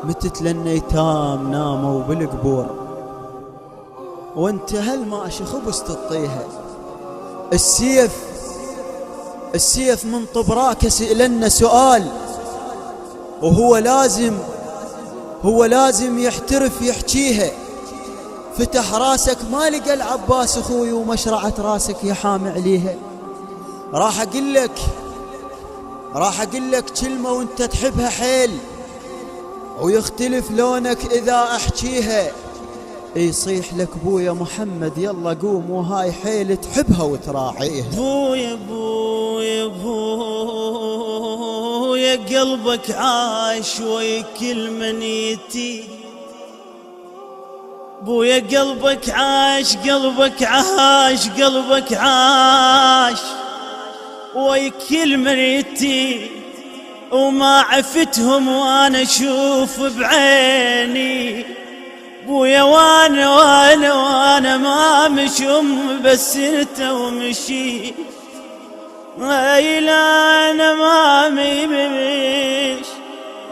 متت للنيتام ناموا بالقبور، وانت هالماشي خبز تطيها. السيف من طبراك سئلنا سؤال، وهو لازم يحترف يحكيها. فتح راسك ما لقى العباس اخوي ومشرعة راسك يحام عليها. راح اقول لك كلمة وانت تحبها حيل، ويختلف لونك اذا احكيها. يصيح لك بويا محمد يلا قوم، وهاي حيل تحبها وتراعيها. بويا بويا بويا قلبك عاش وكل من يتي. بويا قلبك عاش قلبك عاش قلبك عاش وكل من يتي، وما عفتهم وانا اشوف بعيني. بويا وانا ما مشم بس انت ومشي. لا انا ما مش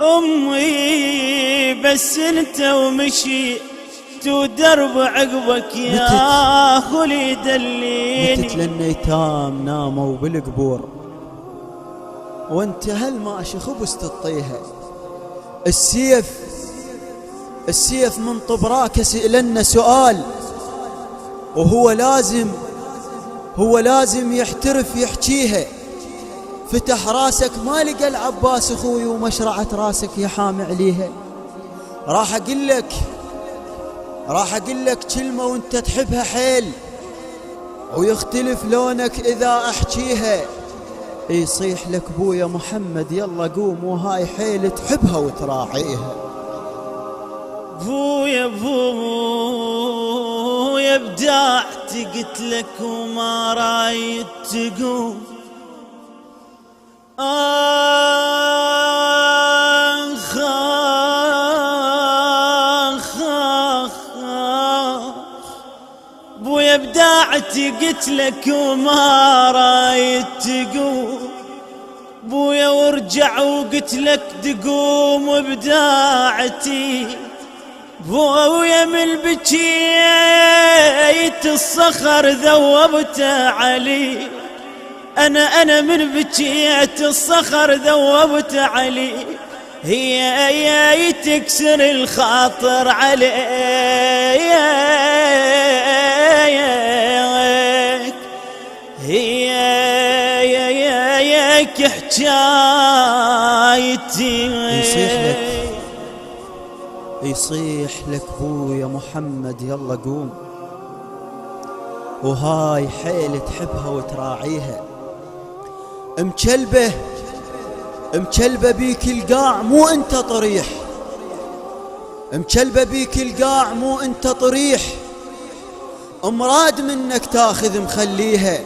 امي بس انت ومشي. درب عقبك يا خلي دليني. متت للنيتام ناموا بالقبور، وانت هالماشي خبز تطيها. السيف من طبراك سئلنا سؤال، وهو لازم يحترف يحكيها. فتح راسك ما لقى العباس اخوي ومشرعة راسك يحام عليها. راح اقول لك كلمة وانت تحبها حيل، ويختلف لونك اذا احكيها. يصيح لك بويا محمد يلا قوم، وهاي حيل تحبها وتراعيها. بويا بويا بدعت قلت لك وما رايد تقوم. بويا بدعت قلت لك وما رايد تقوم. بويا وارجع وقلت لك تقوم وبداعتي. بويا من بكيت الصخر ذوبت علي. أنا من بكيت الصخر ذوبت علي. هي تكسر الخاطر عليك. هي حكايتي. يصيح لك بويا محمد يلا قوم، وهاي حيل تحبها وتراعيها. مكلبة بيك القاع مو انت طريح. مكلبة بيك القاع مو انت طريح. امراد منك تاخذ مخليها،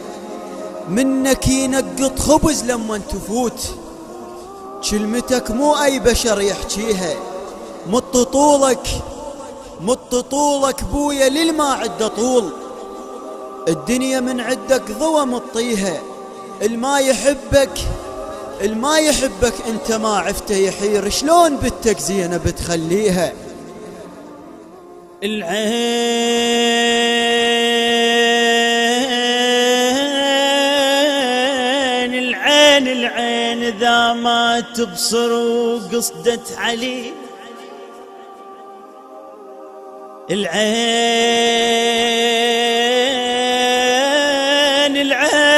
منك ينقط خبز لما تفوت. كلمتك مو اي بشر يحكيها. مط طولك بويا للما عده طول. الدنيا من عدك ضوى مطيها. الما يحبك انت ما عفته يحير. شلون بنتك زينب بتخليها؟ العين ذا ما تبصر وقصدت علي.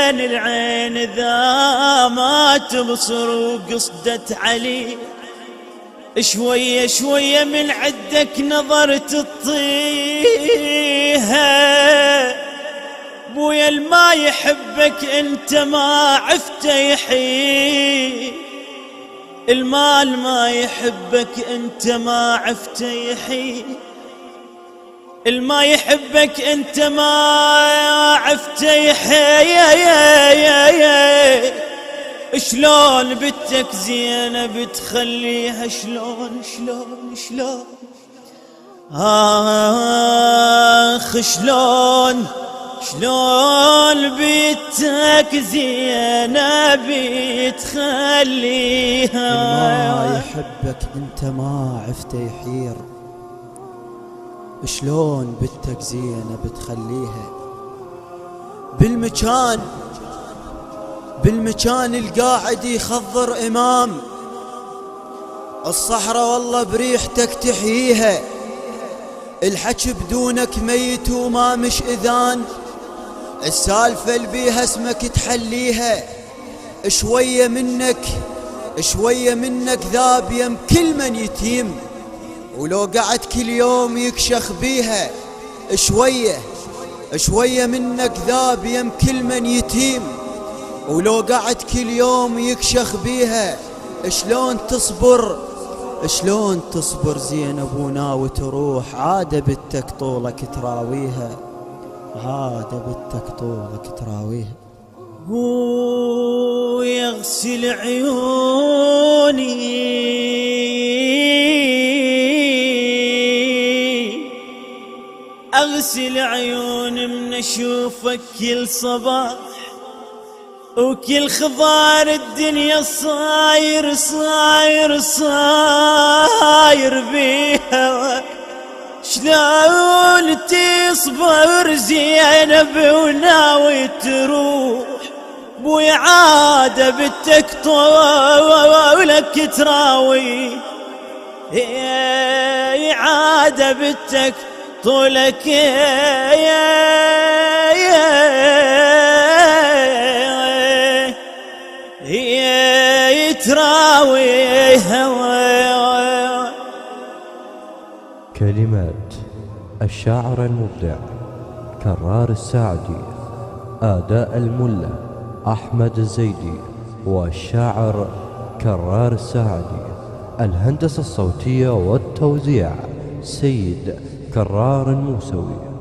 العين ذا ما تبصر وقصدت علي. شوية من عدك نظر تطيها. بويا الما يحبك انت ما عفته يحيي. المال ما يحبك انت ما عفته يحيي. الما يحبك انت ما عفته يحيي. شلون بنتك زينب تخليها؟ شلون شلون بنتك زينب تخليها؟ يحبك انت ما عفته يحير، شلون بنتك زينة بتخليها بالمكان القاعد يخضر إمام الصحراء والله بريحتك تحييها، الحكي بدونك ميت وما مش إذان، السالفة اللي بيها اسمك تحليها، شوية منك ذاب يم كل من يتيم، ولو قعد كل يوم يكشخ بيها، شوية منك ذاب يم كل من يتيم، ولو قعد كل يوم يكشخ بيها، شلون تصبر زينب وناوي تروح، عادة بنتك طولك تراويها، هو يغسل عيوني أغسل عيون من أشوفك كل صباح، وكل خضار الدنيا صاير بيها، شلون تصبر زينب وناوي تروح، بوي عادة بنتك طولك تراوي، عادة بنتك طولك تراوي هوا. كلمات الشاعر المبدع كرار الساعدي، أداء الملا أحمد الزيدي والشاعر كرار الساعدي، الهندسة الصوتية والتوزيع سيد كرار الموسوي.